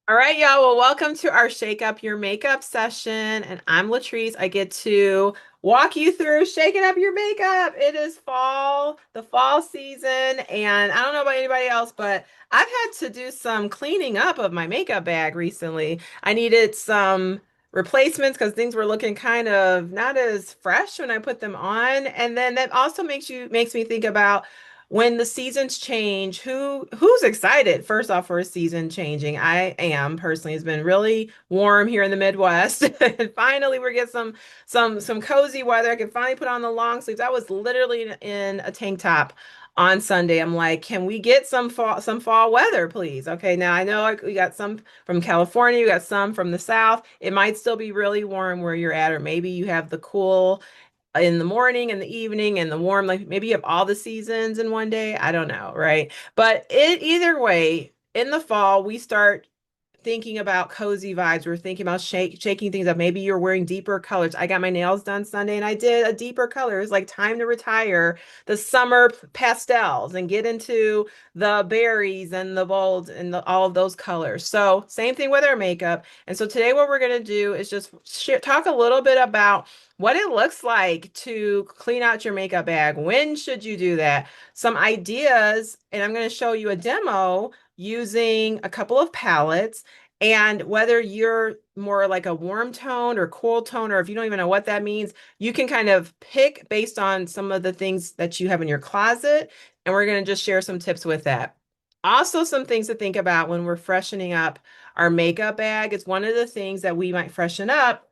All right, y'all. Well, welcome to our Shake Up Your Makeup session. And I'm Latrice. I get to walk you through shaking up your makeup. It is fall, the fall season. And I don't know about anybody else, but I've had to do some cleaning up of my makeup bag recently. I needed some replacements because things were looking kind of not as fresh when I put them on. And then that also makes me think about when the seasons change, who's excited first off for a season changing? I am personally. It's been really warm here in the Midwest. And finally we're getting some cozy weather. I can finally put on the long sleeves. I was literally in a tank top on Sunday. I'm like, can we get some fall weather, please? Okay, now I know we got some from California, you got some from the South. It might still be really warm where you're at, or maybe you have the cool in the morning and the evening and the warm, like maybe you have all the seasons in one day. I don't know, right? But either way, in the fall, we start thinking about cozy vibes. We're thinking about shaking things up. Maybe you're wearing deeper colors. I got my nails done Sunday and I did a deeper color. It's like time to retire the summer pastels and get into the berries and the bold and all of those colors. So same thing with our makeup. And so today what we're going to do is just talk a little bit about what it looks like to clean out your makeup bag. When should you do that? Some ideas, and I'm going to show you a demo using a couple of palettes. And whether you're more like a warm tone or cool tone, or if you don't even know what that means, you can kind of pick based on some of the things that you have in your closet. And we're going to just share some tips with that. Also, some things to think about when we're freshening up our makeup bag. It's one of the things that we might freshen up,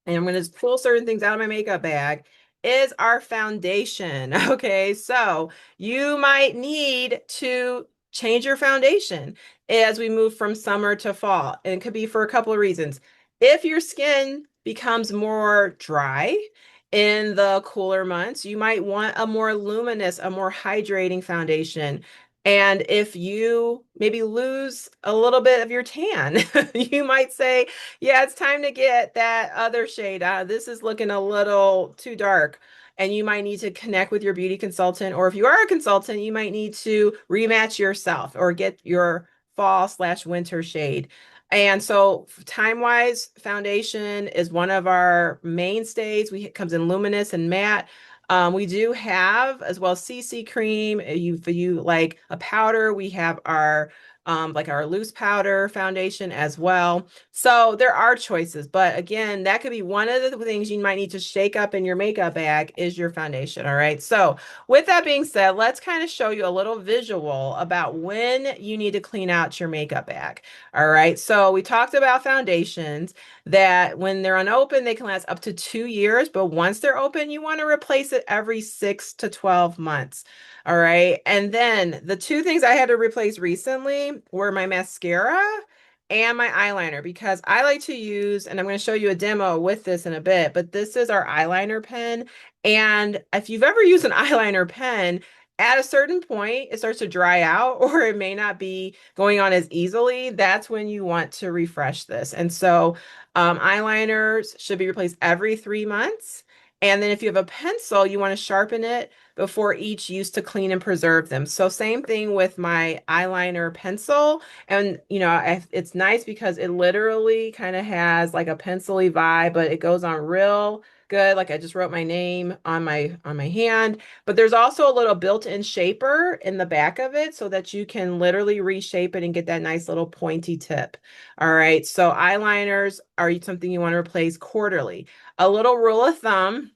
and I'm going to pull certain things out of my makeup bag, is our foundation. Okay, so you might need to change your foundation as we move from summer to fall. And it could be for a couple of reasons. If your skin becomes more dry in the cooler months, you might want a more luminous, a more hydrating foundation. And if you maybe lose a little bit of your tan, you might say, yeah, it's time to get that other shade. This is looking a little too dark. And you might need to connect with your beauty consultant. Or if you are a consultant, you might need to rematch yourself or get your fall/winter shade. And so time-wise, foundation is one of our mainstays. It comes in luminous and matte. We do have as well CC cream. If you like a powder, we have our like our loose powder foundation as well. So there are choices, but again, that could be one of the things you might need to shake up in your makeup bag is your foundation. All right. So with that being said, let's kind of show you a little visual about when you need to clean out your makeup bag. All right. So we talked about foundations that when they're unopened, they can last up to 2 years, but once they're open, you want to replace it every 6 to 12 months. All right. And then the two things I had to replace recently were my mascara and my eyeliner because I like to use, and I'm going to show you a demo with this in a bit, but this is our eyeliner pen. And if you've ever used an eyeliner pen, at a certain point, it starts to dry out or it may not be going on as easily. That's when you want to refresh this. And so eyeliners should be replaced every 3 months. And then if you have a pencil, you want to sharpen it before each use to clean and preserve them. So same thing with my eyeliner pencil. And it's nice because it literally kind of has like a pencil-y vibe, but it goes on real good. Like I just wrote my name on my hand, but there's also a little built-in shaper in the back of it so that you can literally reshape it and get that nice little pointy tip. All right. So eyeliners are something you want to replace quarterly. A little rule of thumb,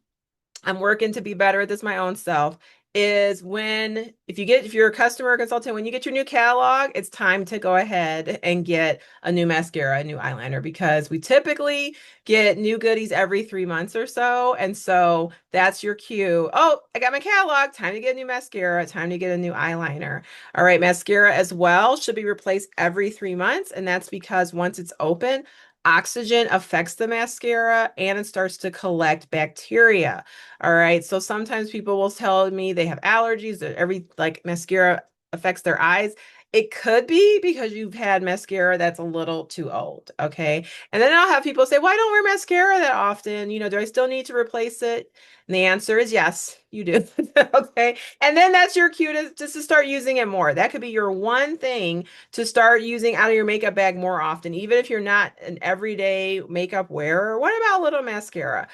I'm working to be better at this my own self, is if you're a customer or consultant, when you get your new catalog, it's time to go ahead and get a new mascara, a new eyeliner, because we typically get new goodies every 3 months or so. And so that's your cue. Oh, I got my catalog. Time to get a new mascara. Time to get a new eyeliner. All right, mascara as well should be replaced every 3 months. And that's because once it's open, oxygen affects the mascara and it starts to collect bacteria. All right. So sometimes people will tell me they have allergies, that every like mascara affects their eyes. It could be because you've had mascara that's a little too old, okay? And then I'll have people say, "Well, I don't wear mascara that often. Do I still need to replace it?" And the answer is yes, you do. Okay. And then that's your cue to just to start using it more. That could be your one thing to start using out of your makeup bag more often, even if you're not an everyday makeup wearer. What about a little mascara?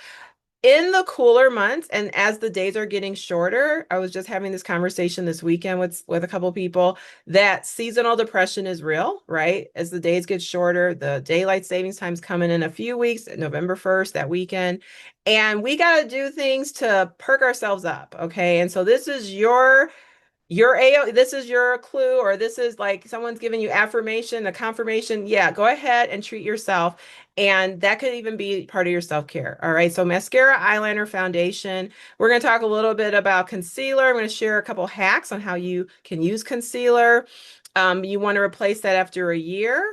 In the cooler months and as the days are getting shorter, I was just having this conversation this weekend with a couple people that seasonal depression is real, right? As the days get shorter, the daylight savings time's coming in a few weeks, November 1st, that weekend. And we got to do things to perk ourselves up, okay? And so this is your AO, this is your clue, or this is like someone's giving you affirmation, a confirmation. Yeah, go ahead and treat yourself. And that could even be part of your self-care. All right. So mascara, eyeliner, foundation. We're going to talk a little bit about concealer. I'm going to share a couple hacks on how you can use concealer. You want to replace that after a year.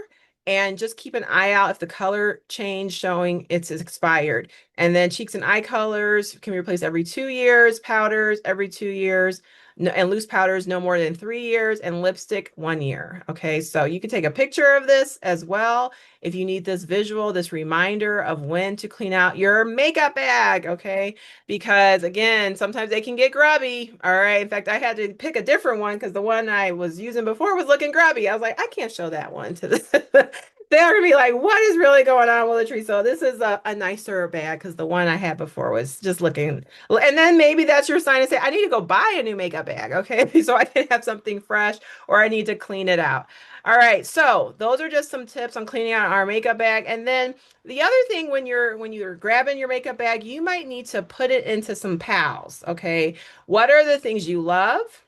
And just keep an eye out if the color change showing it's expired. And then cheeks and eye colors can be replaced every 2 years, powders every 2 years, no, and loose powders no more than 3 years, and lipstick 1 year. Okay, so you can take a picture of this as well if you need this visual, this reminder of when to clean out your makeup bag. Okay, because again, sometimes they can get grubby. All right, in fact, I had to pick a different one because the one I was using before was looking grubby. I was like, I can't show that one to the. They're gonna be like, what is really going on with the tree? So this is a nicer bag because the one I had before was just looking. And then maybe that's your sign to say, I need to go buy a new makeup bag, okay? So I can have something fresh, or I need to clean it out. All right, so those are just some tips on cleaning out our makeup bag. And then the other thing when you're grabbing your makeup bag, you might need to put it into some pals, okay? What are the things you love?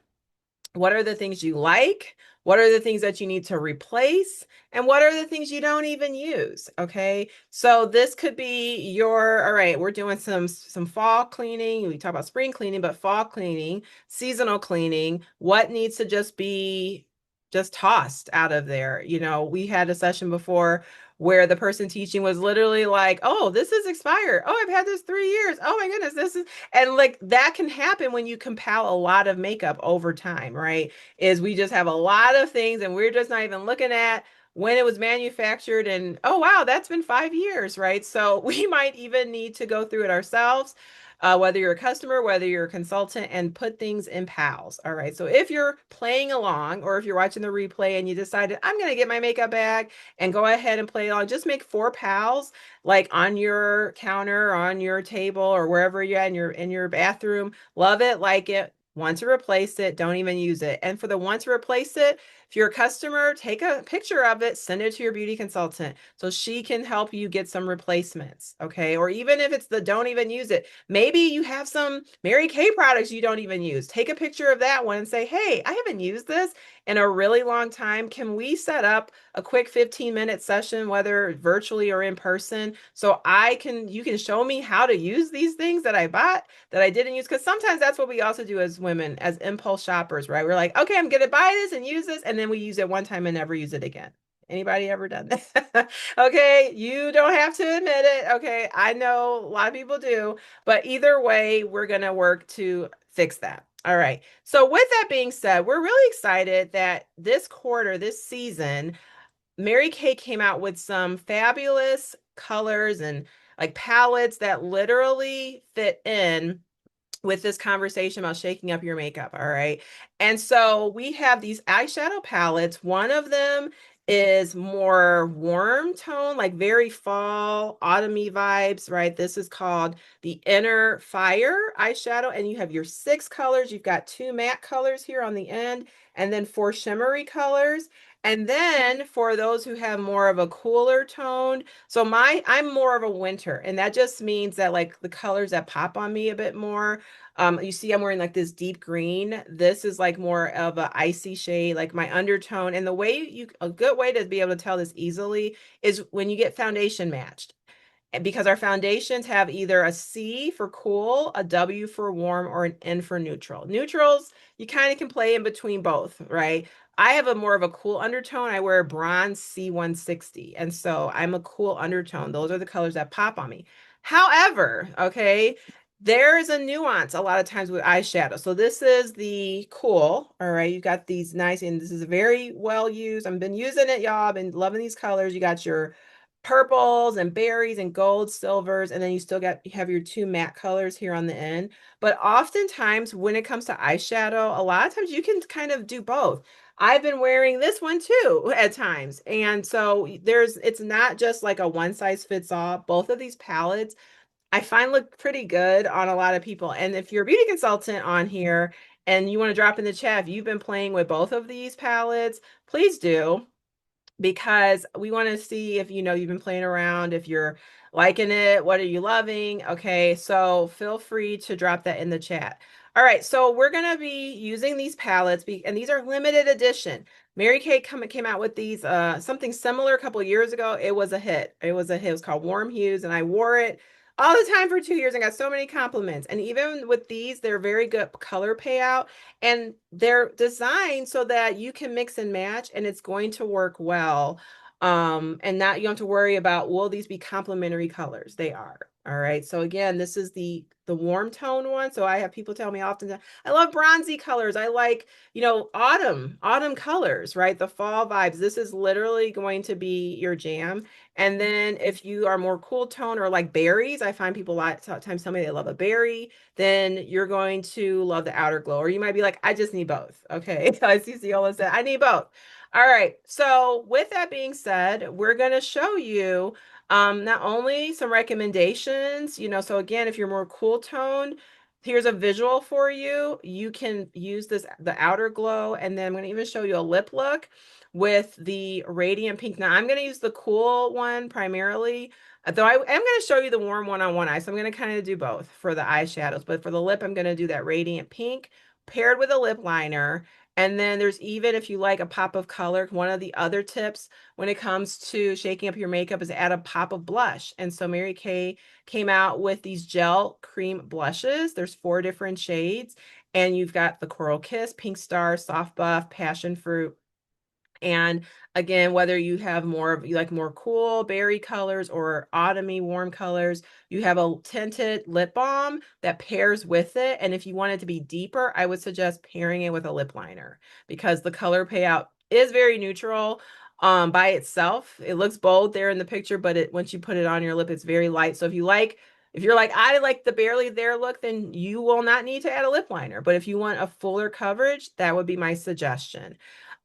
What are the things you like? What are the things that you need to replace? And what are the things you don't even use? Okay. So this could be all right, we're doing some fall cleaning. We talk about spring cleaning, but fall cleaning, seasonal cleaning, what needs to just be just tossed out of there? We had a session before where the person teaching was literally like, "Oh, this is expired. Oh, I've had this 3 years. Oh my goodness, this is," and like that can happen when you compile a lot of makeup over time, right? Is we just have a lot of things and we're just not even looking at when it was manufactured, and oh wow, that's been 5 years, right? So we might even need to go through it ourselves. Whether you're a customer, whether you're a consultant, and put things in pals. All right. So if you're playing along or if you're watching the replay and you decided, I'm going to get my makeup bag and go ahead and play along, just make 4 pals like on your counter, on your table, or wherever you're at in your bathroom. Love it, like it. Want to replace it, don't even use it. And for the want to replace it, if you're a customer, take a picture of it, send it to your beauty consultant so she can help you get some replacements. Okay. Or even if it's the don't even use it, maybe you have some Mary Kay products you don't even use. Take a picture of that one and say, hey, I haven't used this in a really long time. Can we set up a quick 15-minute session, whether virtually or in person, so you can show me how to use these things that I bought that I didn't use? Because sometimes that's what we also do as women, as impulse shoppers, right? We're like, okay, I'm gonna buy this and use this, and then we use it one time and never use it again. Anybody ever done that? Okay, you don't have to admit it. Okay, I know a lot of people do, but either way, we're gonna work to fix that. All right. So with that being said, we're really excited that this quarter, this season, Mary Kay came out with some fabulous colors and like palettes that literally fit in with this conversation about shaking up your makeup. All right. And so we have these eyeshadow palettes. One of them is more warm tone, like very fall, autumny vibes, right? This is called the Inner Fire eyeshadow. And you have your 6 colors. You've got 2 matte colors here on the end, and then 4 shimmery colors. And then for those who have more of a cooler tone, so I'm more of a winter, and that just means that like the colors that pop on me a bit more. You see I'm wearing like this deep green. This is like more of a icy shade, like my undertone. And a good way to be able to tell this easily is when you get foundation matched, because our foundations have either a C for cool, a W for warm, or an N for neutral. Neutrals, you kind of can play in between both, right? I have a more of a cool undertone. I wear a bronze C160. And so I'm a cool undertone. Those are the colors that pop on me. However, okay, There is a nuance a lot of times with eyeshadow. So this is the cool, all right? You got these nice, and this is very well used. I've been using it, y'all. I've been loving these colors. You got your purples and berries and gold, silvers, and then you still got you have your two matte colors here on the end. But oftentimes when it comes to eyeshadow, a lot of times you can kind of do both. I've been wearing this one too at times. And so it's not just like a one size fits all. Both of these palettes I find look pretty good on a lot of people. And if you're a beauty consultant on here and you want to drop in the chat, if you've been playing with both of these palettes, please do because we want to see if you've been playing around, if you're liking it, what are you loving? Okay, so feel free to drop that in the chat. All right, so we're gonna be using these palettes, and these are limited edition. Mary Kay came out with these something similar a couple years ago. It was a hit. It was a hit. It was called Warm Hues, and I wore it all the time for 2 years and got so many compliments. And even with these, they're very good color payout and they're designed so that you can mix and match and it's going to work well. And not you don't have to worry about will these be complementary colors? They are. All right. So again, this is the warm tone one. So I have people tell me often that I love bronzy colors. I like, autumn colors, right? The fall vibes. This is literally going to be your jam. And then if you are more cool tone or like berries, I find people a lot of times tell me they love a berry, then you're going to love the outer glow. Or you might be like, I just need both. Okay. I see Ciola said, I need both. All right. So with that being said, we're going to show you not only some recommendations, so again, if you're more cool toned, here's a visual for you. You can use the outer glow, and then I'm going to even show you a lip look with the radiant pink. Now I'm going to use the cool one primarily, though I am going to show you the warm one on one eye. So I'm going to kind of do both for the eyeshadows, but for the lip, I'm going to do that radiant pink paired with a lip liner. And then there's even, if you like a pop of color, one of the other tips when it comes to shaking up your makeup is add a pop of blush. And so Mary Kay came out with these gel cream blushes. There's 4 different shades. And you've got the Coral Kiss, Pink Star, Soft Buff, Passion Fruit, and again, whether you have you like more cool berry colors or autumny warm colors, you have a tinted lip balm that pairs with it. And if you want it to be deeper, I would suggest pairing it with a lip liner because the color payout is very neutral by itself. It looks bold there in the picture, but once you put it on your lip, it's very light. So if you're like, I like the barely there look, then you will not need to add a lip liner. But if you want a fuller coverage, that would be my suggestion.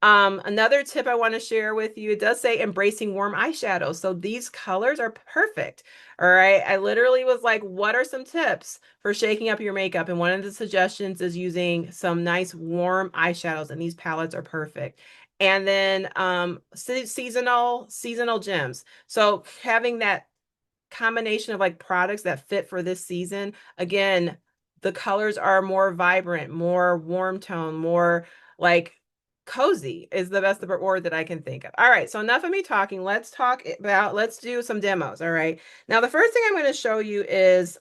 Another tip I want to share with you, it does say embracing warm eyeshadow. So these colors are perfect. All right. I literally was like, what are some tips for shaking up your makeup? And one of the suggestions is using some nice warm eyeshadows, and these palettes are perfect. And then seasonal gems. So having that combination of like products that fit for this season. Again, the colors are more vibrant, more warm tone, more like cozy is the best word that I can think of. All right, so enough of me talking. Let's do some demos. All right. Now, the first thing I'm going to show you is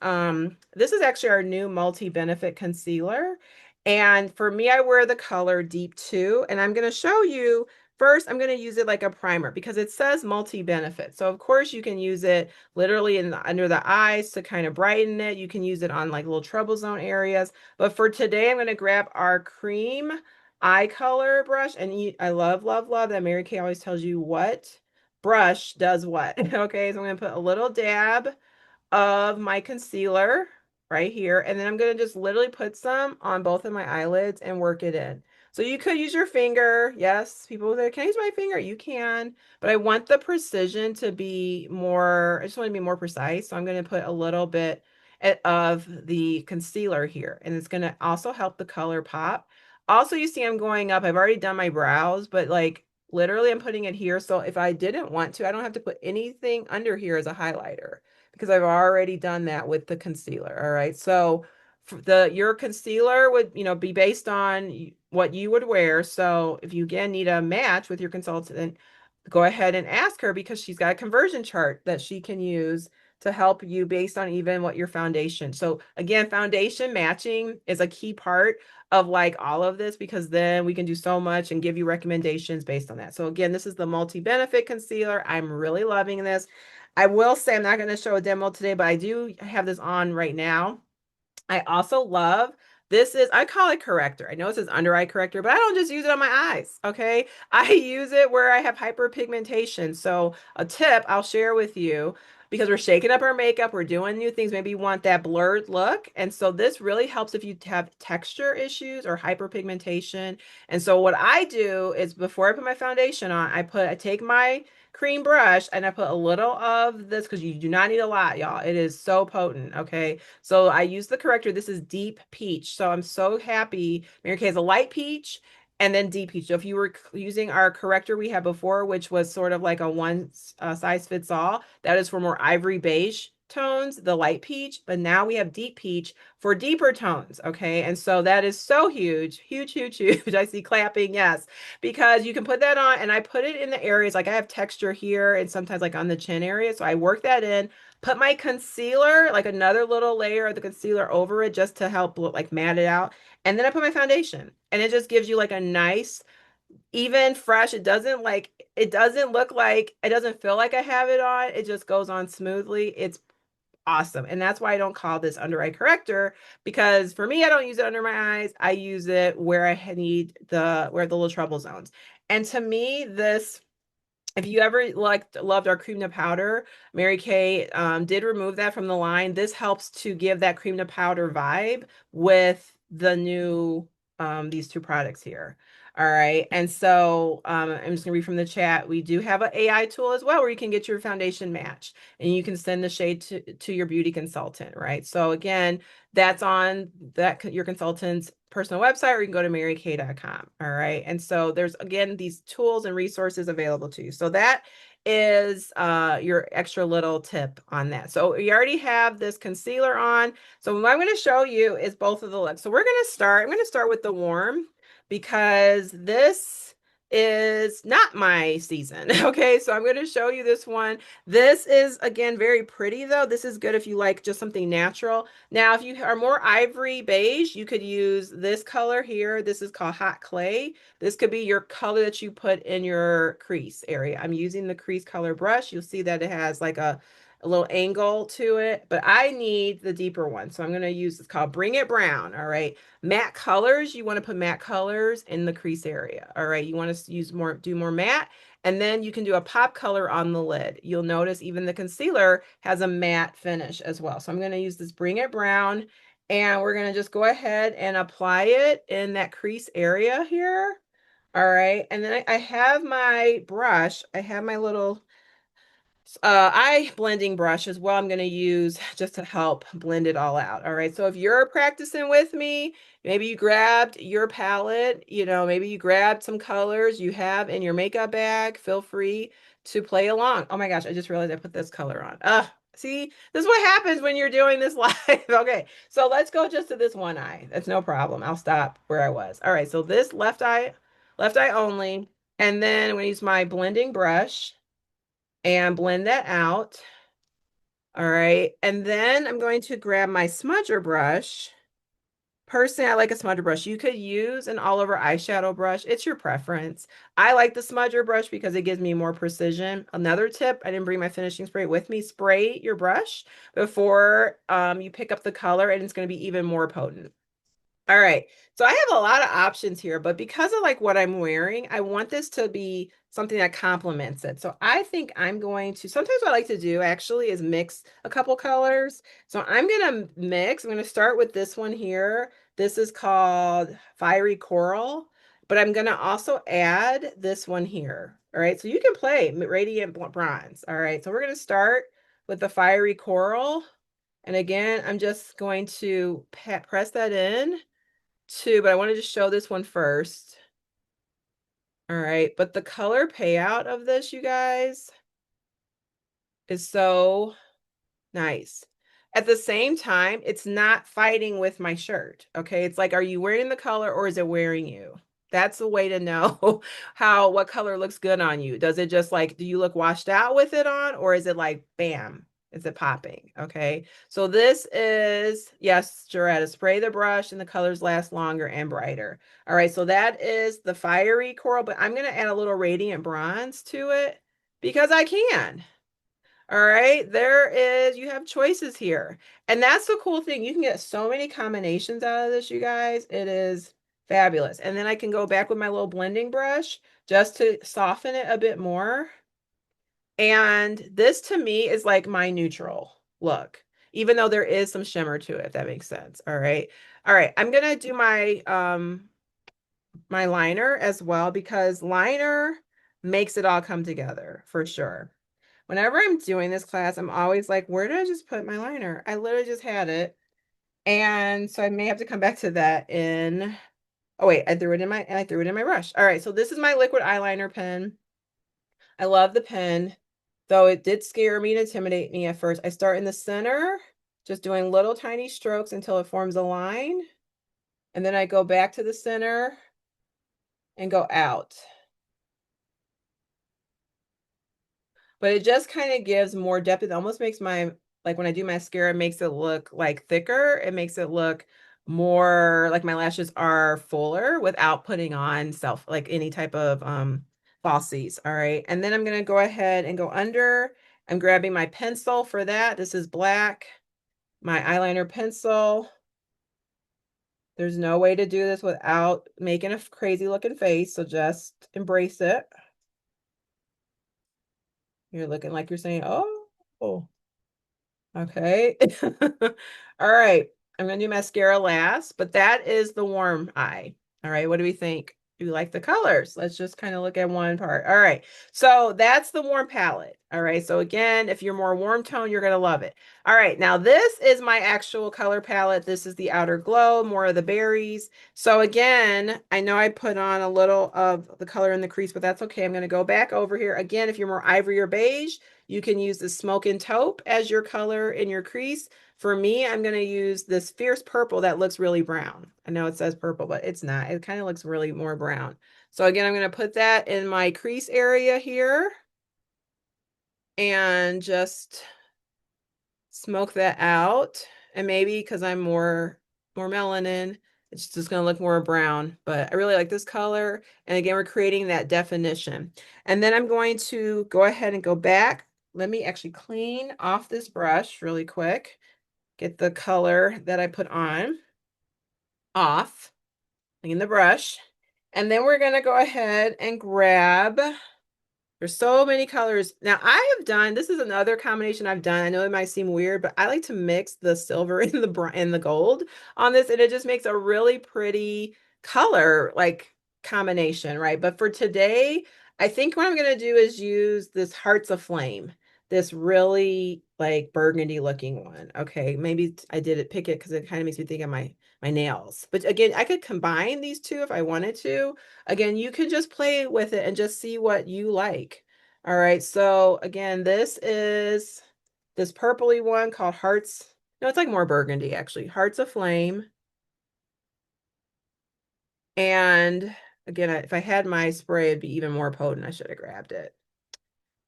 this is actually our new multi-benefit concealer. And for me, I wear the color Deep 2, and I'm going to show you first, I'm going to use it like a primer because it says multi-benefit. So of course you can use it literally under the eyes to kind of brighten it. You can use it on like little trouble zone areas. But for today, I'm going to grab our cream eye color brush. And I love, love, love that Mary Kay always tells you what brush does what. Okay, so I'm going to put a little dab of my concealer right here. And then I'm going to just literally put some on both of my eyelids and work it in. So you could use your finger. Yes, people say, can I use my finger? You can, but I want the precision to be more, I just want to be more precise. So I'm going to put a little bit of the concealer here, and it's going to also help the color pop. Also, you see I'm going up. I've already done my brows, but like literally I'm putting it here. So if I didn't want to, I don't have to put anything under here as a highlighter because I've already done that with the concealer. All right. So your concealer would, be based on what you would wear. So if you again need a match with your consultant, go ahead and ask her because she's got a conversion chart that she can use to help you based on even what your foundation. So again, foundation matching is a key part of like all of this because then we can do so much and give you recommendations based on that. So again, this is the multi-benefit concealer. I'm really loving this. I will say I'm not going to show a demo today, but I do have this on right now. I also love this is I call it corrector. I know it says under eye corrector, but I don't just use it on my eyes, okay? I use it where I have hyperpigmentation. So a tip I'll share with you because we're shaking up our makeup, we're doing new things, maybe you want that blurred look. And so this really helps if you have texture issues or hyperpigmentation. And so what I do is before I put my foundation on, I take my cream brush and I put a little of this because you do not need a lot, y'all. It is so potent, okay? So I use the corrector. This is deep peach. So I'm so happy. Mary Kay has a light peach and then deep peach. So if you were using our corrector we had before, which was sort of like a one size fits all, that is for more ivory beige tones, the light peach. But now we have deep peach for deeper tones. Okay. And so that is so huge, huge, huge, huge. I see clapping. Yes. Because you can put that on and I put it in the areas like I have texture here and sometimes like on the chin area. So I work that in, put my concealer, like another little layer of the concealer over it just to help like matte it out. And then I put my foundation and it just gives you like a nice, even fresh. It doesn't look like, it doesn't feel like I have it on. It just goes on smoothly. It's awesome. And that's why I don't call this under eye corrector because for me, I don't use it under my eyes. I use it where I need where the little trouble zones. And to me, this if you ever loved our cream to powder, Mary Kay did remove that from the line. This helps to give that cream to powder vibe with the new these two products here. All right. And so I'm just gonna read from the chat. We do have an AI tool as well where you can get your foundation match and you can send the shade to your beauty consultant, right? So again, that's on your consultant's personal website, or you can go to marykay.com. All right. And so there's again these tools and resources available to you. So that is your extra little tip on that. So you already have this concealer on. So what I'm going to show you is both of the looks. So I'm going to start with the warm because this is not my season. Okay. So I'm going to show you this one. This is again very pretty though. This is good if you like just something natural. Now, if you are more ivory beige, you could use this color here. This is called hot clay. This could be your color that you put in your crease area. I'm using the crease color brush. You'll see that it has like a little angle to it, but I need the deeper one. So I'm going to use, it's called Bring It Brown. All right. Matte colors, you want to put matte colors in the crease area. All right. You want to do more matte. And then you can do a pop color on the lid. You'll notice even the concealer has a matte finish as well. So I'm going to use this Bring It Brown and we're going to just go ahead and apply it in that crease area here. All right. And then I have my brush. I have my little eye blending brush as well I'm going to use just to help blend it all out. All right. So if you're practicing with me, maybe you grabbed your palette, maybe you grabbed some colors you have in your makeup bag, feel free to play along. Oh my gosh, I just realized I put this color on. See, this is what happens when you're doing this live. Okay. So let's go just to this one eye. That's no problem. I'll stop where I was. All right. So this left eye only. And then I'm going to use my blending brush and blend that out. All right. And then I'm going to grab my smudger brush. Personally, I like a smudger brush. You could use an all over eyeshadow brush. It's your preference. I like the smudger brush because it gives me more precision. Another tip, I didn't bring my finishing spray with me. Spray your brush before you pick up the color and it's going to be even more potent. All right. So I have a lot of options here, but because of like what I'm wearing, I want this to be something that complements it. So I think I'm going to, sometimes what I like to do actually is mix a couple colors. So I'm going to mix, I'm going to start with this one here. This is called Fiery Coral, but I'm going to also add this one here. All right. So you can play Radiant Bronze. All right. So we're going to start with the Fiery Coral. And again, I'm just going to press that in but I wanted to show this one first. All right, but the color payout of this, you guys, is so nice. At the same time, it's not fighting with my shirt. Okay. It's like, are you wearing the color or is it wearing you? That's the way to know what color looks good on you. Does it just like, do you look washed out with it on, or is it like, bam, is it popping? Okay. So this is, yes, Jaretta, spray the brush and the colors last longer and brighter. All right. So that is the Fiery Coral, but I'm going to add a little Radiant Bronze to it because I can. All right, you have choices here. And that's the cool thing. You can get so many combinations out of this, you guys. It is fabulous. And then I can go back with my little blending brush just to soften it a bit more. And this to me is like my neutral look, even though there is some shimmer to it, if that makes sense. All right. All right. I'm gonna do my liner as well because liner makes it all come together for sure. Whenever I'm doing this class, I'm always like, where did I just put my liner? I literally just had it. And so I may have to come back to that in, oh wait, I threw it in my brush. All right, so this is my liquid eyeliner pen. I love the pen, though it did scare me and intimidate me at first. I start in the center, just doing little tiny strokes until it forms a line. And then I go back to the center and go out. But it just kind of gives more depth. It almost makes like when I do mascara, it makes it look like thicker. It makes it look more like my lashes are fuller without putting on like any type of falsies. All right. And then I'm going to go ahead and go under. I'm grabbing my pencil for that. This is black, my eyeliner pencil. There's no way to do this without making a crazy looking face. So just embrace it. You're looking like you're saying, oh. Okay. All right. I'm going to do mascara last, but that is the warm eye. All right. What do we think? Do you like the colors? Let's just kind of look at one part. All right. So that's the warm palette. All right. So again, if you're more warm tone, you're going to love it. All right. Now this is my actual color palette. This is the Outer Glow, more of the berries. So again, I know I put on a little of the color in the crease, but that's okay. I'm going to go back over here. Again, if you're more ivory or beige, you can use the Smoke and Taupe as your color in your crease. For me, I'm going to use this Fierce Purple that looks really brown. I know it says purple, but it's not. It kind of looks really more brown. So again, I'm going to put that in my crease area here and just smoke that out. And maybe because I'm more melanin, it's just going to look more brown, but I really like this color. And again, we're creating that definition. And then I'm going to go ahead and go back. Let me actually clean off this brush really quick. Get the color that I put on off, clean the brush. And then we're going to go ahead and grab, there's so many colors. Now I have done, this is another combination I've done. I know it might seem weird, but I like to mix the silver and the gold on this, and it just makes a really pretty color like combination, right? But for today, I think what I'm going to do is use this Hearts of Flame, this really like burgundy looking one. Okay, maybe I did it pick it because it kind of makes me think of my nails. But again, I could combine these two if I wanted to. Again, you can just play with it and just see what you like. All right, so again, this is this purpley one called Hearts. No, it's like more burgundy actually. Hearts of Flame. And again, if I had my spray, it'd be even more potent. I should have grabbed it.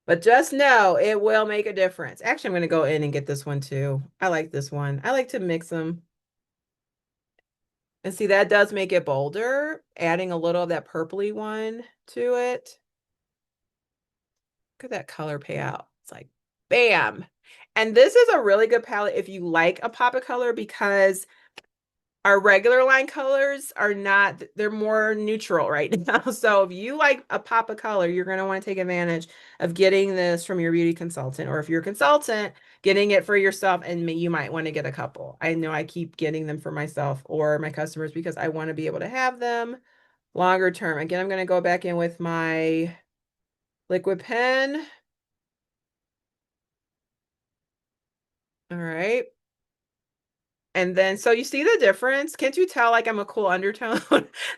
But just know it will make a difference. Actually, I'm going to go in and get this one too. I like this one. I like to mix them. And see, that does make it bolder, adding a little of that purpley one to it. Look at that color payout. It's like, bam. And this is a really good palette if you like a pop of color because our regular line colors are not, they're more neutral right now. So if you like a pop of color, you're going to want to take advantage of getting this from your beauty consultant, or if you're a consultant, getting it for yourself, and you might want to get a couple. I know I keep getting them for myself or my customers because I want to be able to have them longer term. Again, I'm going to go back in with my liquid pen. All right. And then, so you see the difference? Can't you tell like I'm a cool undertone?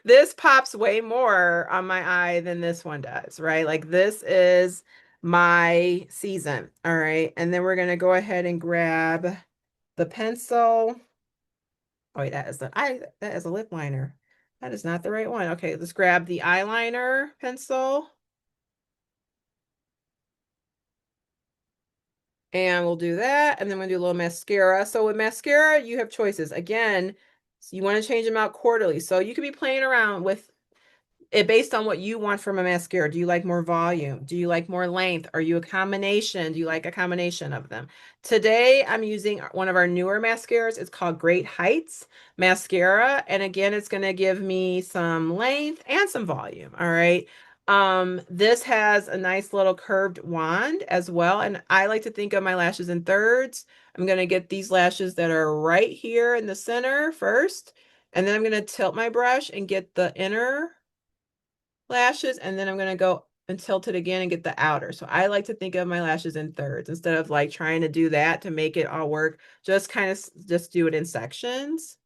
This pops way more on my eye than this one does, right? Like this is my season. All right. And then we're going to go ahead and grab the pencil. Oh, wait, that is a lip liner. That is not the right one. Okay, let's grab the eyeliner pencil. And we'll do that. And then we'll do a little mascara. So with mascara, you have choices. Again, so you want to change them out quarterly. So you could be playing around with it based on what you want from a mascara. Do you like more volume? Do you like more length? Are you a combination? Do you like a combination of them? Today, I'm using one of our newer mascaras. It's called Great Heights Mascara. And again, it's going to give me some length and some volume. All right. This has a nice little curved wand as well. And I like to think of my lashes in thirds. I'm going to get these lashes that are right here in the center first. And then I'm going to tilt my brush and get the inner lashes, and then I'm going to go and tilt it again and get the outer. So I like to think of my lashes in thirds instead of like trying to do that to make it all work. Just kind of just do it in sections.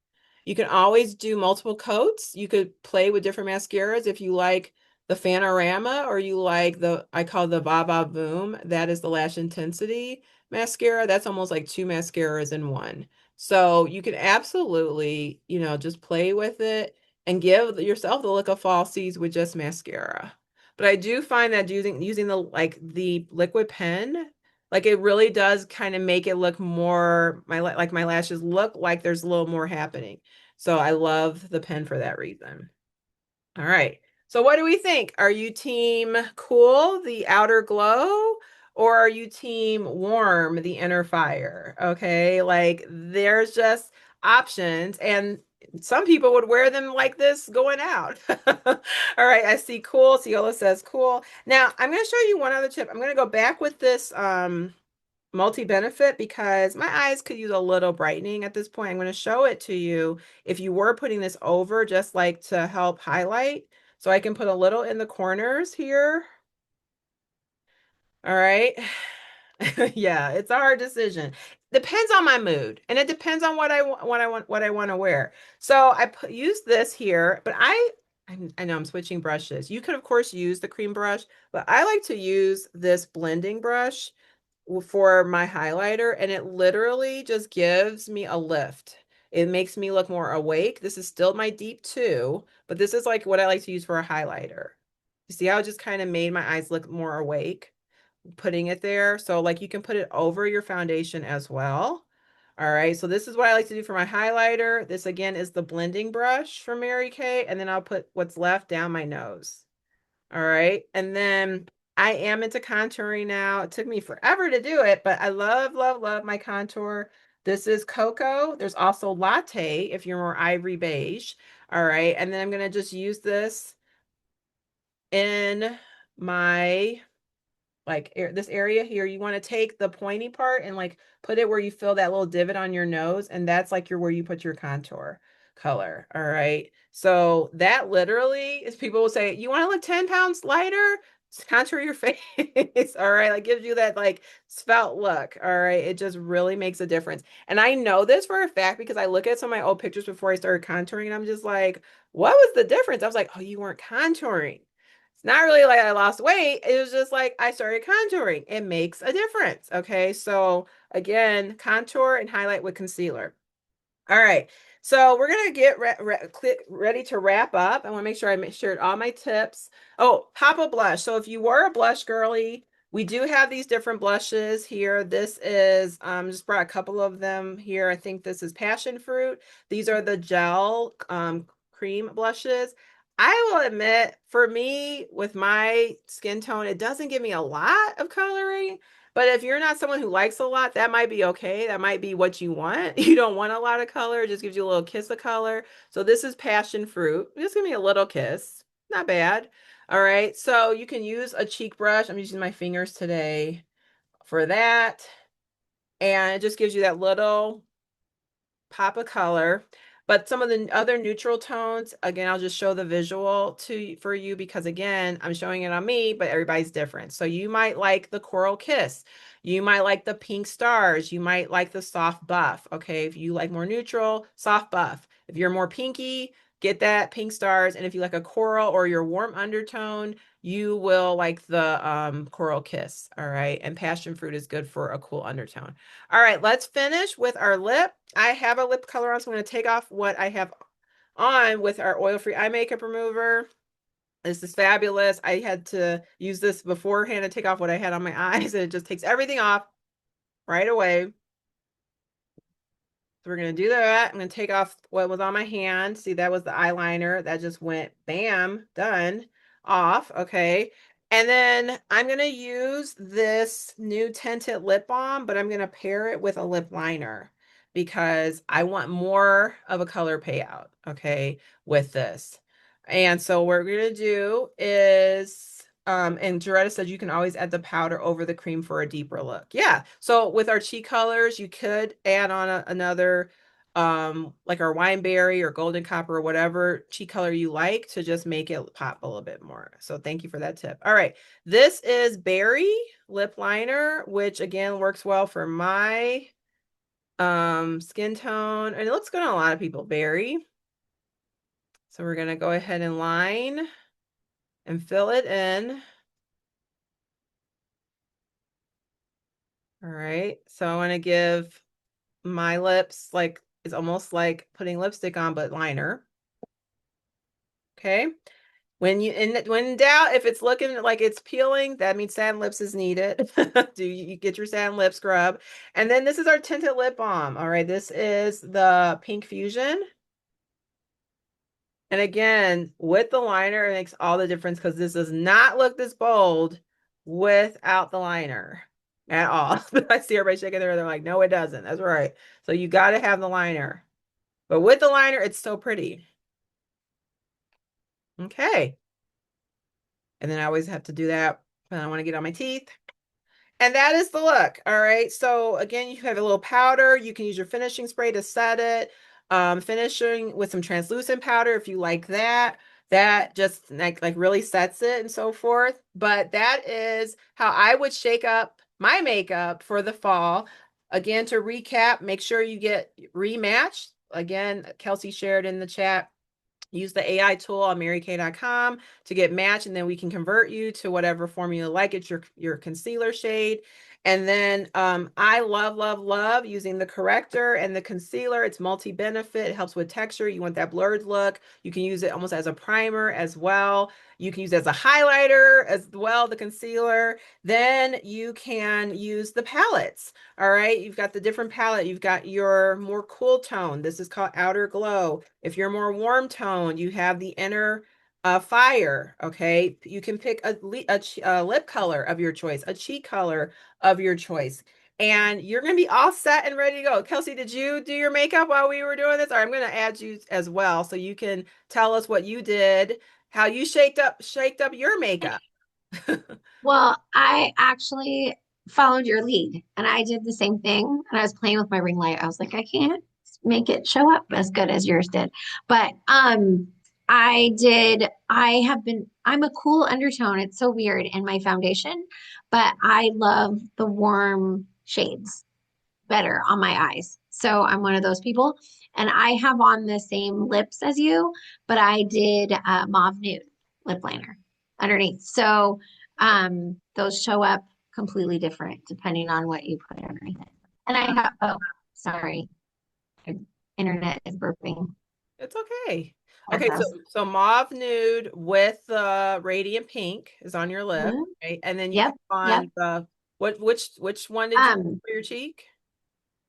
You can always do multiple coats. You could play with different mascaras if you like the Fanorama or you like I call the Va Va Voom. That is the lash intensity mascara. That's almost like two mascaras in one. So you can absolutely, just play with it and give yourself the look of fall seas with just mascara. But I do find that using the liquid pen, like it really does kind of make it look more my lashes look like there's a little more happening. So I love the pen for that reason. All right. So what do we think? Are you team cool, the outer glow, or are you team warm, the inner fire? Okay, like there's just options, and some people would wear them like this going out. All right, I see cool. Ciola says cool. Now I'm going to show you one other tip. I'm going to go back with this multi-benefit because my eyes could use a little brightening at this point. I'm going to show it to you if you were putting this over just like to help highlight. So I can put a little in the corners here. All right. Yeah, it's a hard decision. Depends on my mood and it depends on what I want to wear. So use this here, but I know I'm switching brushes. You could of course use the cream brush, but I like to use this blending brush for my highlighter, and it literally just gives me a lift. It makes me look more awake. This is still my deep two, but this is like what I like to use for a highlighter. You see how it just kind of made my eyes look more awake, putting it there. So like you can put it over your foundation as well. All right, so this is what I like to do for my highlighter. This again is the blending brush from Mary Kay, and then I'll put what's left down my nose. All right. And then I am into contouring now. It took me forever to do it, but I love, love, love my contour. This is cocoa. There's also latte if you're more ivory beige. All right. And then I'm going to just use this in my this area here. You want to take the pointy part and like put it where you feel that little divot on your nose, and that's like where you put your contour color. All right. So that literally is, people will say, you want to look 10 pounds lighter? Contour your face. All right. Like gives you that like svelte look. All right. It just really makes a difference. And I know this for a fact because I look at some of my old pictures before I started contouring and I'm just like, what was the difference? I was like, oh, you weren't contouring. It's not really like I lost weight. It was just like I started contouring. It makes a difference. Okay. So again, contour and highlight with concealer. All right. So we're going to get ready to wrap up. I want to make sure I shared all my tips. Oh, pop a blush. So if you were a blush girly, we do have these different blushes here. This is, just brought a couple of them here. I think this is passion fruit. These are the gel cream blushes. I will admit, for me, with my skin tone, it doesn't give me a lot of coloring. But if you're not someone who likes a lot, that might be okay. That might be what you want. You don't want a lot of color. It just gives you a little kiss of color. So this is passion fruit. Just give me a little kiss. Not bad. All right. So you can use a cheek brush. I'm using my fingers today for that. And it just gives you that little pop of color. But some of the other neutral tones, again, I'll just show the visual for you because again, I'm showing it on me, but everybody's different. So you might like the coral kiss. You might like the pink stars. You might like the soft buff. Okay, if you like more neutral, soft buff. If you're more pinky, get that pink stars. And if you like a coral or your warm undertone, you will like the coral kiss. All right. And passion fruit is good for a cool undertone. All right, let's finish with our lip. I have a lip color on, so I'm going to take off what I have on with our oil-free eye makeup remover. This is fabulous. I had to use this beforehand to take off what I had on my eyes, and it just takes everything off right away. So we're going to do that. I'm going to take off what was on my hand. See, that was the eyeliner. That just went bam, done, off. Okay. And then I'm going to use this new tinted lip balm, but I'm going to pair it with a lip liner because I want more of a color payout, okay, with this. And so what we're going to do is, and Doretta said you can always add the powder over the cream for a deeper look. Yeah. So with our cheek colors, you could add on another, like our wineberry or golden copper or whatever cheek color you like to just make it pop a little bit more. So thank you for that tip. All right. This is Berry Lip Liner, which again works well for my skin tone. And it looks good on a lot of people, Berry. So we're going to go ahead and line and fill it in. All right. So I want to give my lips like it's almost like putting lipstick on, but liner. Okay. When in doubt, if it's looking like it's peeling, that means sand lips is needed. Do you get your sand lip scrub? And then this is our tinted lip balm. All right. This is the Pink Fusion. And again, with the liner, it makes all the difference because this does not look this bold without the liner at all. I see everybody shaking their head. They're like, no, it doesn't. That's right. So you got to have the liner. But with the liner, it's so pretty. Okay. And then I always have to do that when I want to get on my teeth. And that is the look. All right. So again, you have a little powder. You can use your finishing spray to set it. Finishing with some translucent powder if you like that. That just like really sets it and so forth. But that is how I would shake up my makeup for the fall. Again, to recap, make sure you get rematched. Again, Kelsey shared in the chat. Use the AI tool on marykay.com to get matched, and then we can convert you to whatever formula like. It's your concealer shade. And then I love using the corrector and the concealer. It's multi-benefit. It helps with texture. You want that blurred look. You can use it almost as a primer as well. You can use it as a highlighter as well, the concealer. Then you can use the palettes. All right, you've got the different palette. You've got your more cool tone. This is called Outer Glow. If you're more warm tone, you have the Inner Fire. Okay, you can pick a lip color of your choice, a cheek color of your choice, and you're going to be all set and ready to go. Kelsey, did you do your makeup while we were doing this? Or I'm going to add you as well so you can tell us what you did, how you shaped up your makeup. Well, I actually followed your lead and I did the same thing. And I was playing with my ring light. I was like, I can't make it show up as good as yours did. But I'm a cool undertone. It's so weird in my foundation, but I love the warm shades better on my eyes. So I'm one of those people. And I have on the same lips as you, but I did mauve nude lip liner underneath. So those show up completely different depending on what you put underneath it. And I have, oh, sorry, internet is burping It's okay. our Okay, so house. so mauve nude with the radiant pink is on your lip, Mhm. right? And then you have Yep, yep. on the which one did you Um, for your cheek?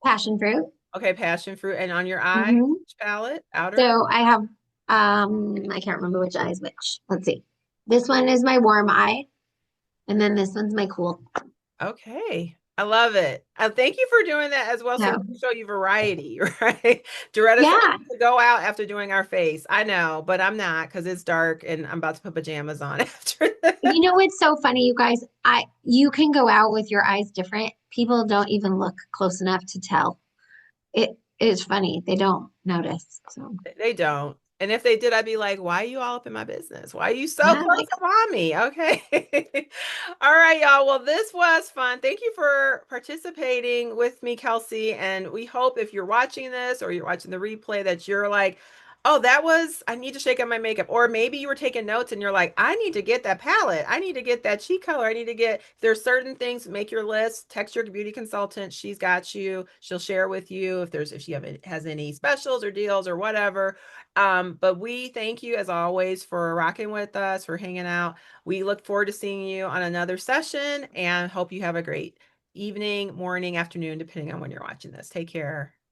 Passion fruit. Okay, passion fruit, and on your eye, Hmm. which palette? Outer? So I have, I can't remember which eye is which. Let's see. This one is my warm eye, and then this one's my cool. Okay. I love it. Thank you for doing that as well. So we So can show you variety, right? Doretta said yeah, to go out after doing our face. I know, but I'm not because it's dark and I'm about to put pajamas on after that. you know what's so funny, you guys? You can go out with your eyes different. People don't even look close enough to tell. It is funny. They don't notice. So They don't. And if they did, I'd be like, why are you all up in my business? Why are you so yeah, close like up on me? Okay. All right, y'all. Well, this was fun. Thank you for participating with me, Kelsey. And we hope if you're watching this or you're watching the replay that you're like, oh, I need to shake up my makeup. Or maybe you were taking notes and you're like, I need to get that palette. I need to get that cheek color. I need to get, if there's certain things, make your list, text your beauty consultant. She's got you. She'll share with you if she has any specials or deals or whatever. But we thank you as always for rocking with us, for hanging out. We look forward to seeing you on another session and hope you have a great evening, morning, afternoon, depending on when you're watching this. Take care.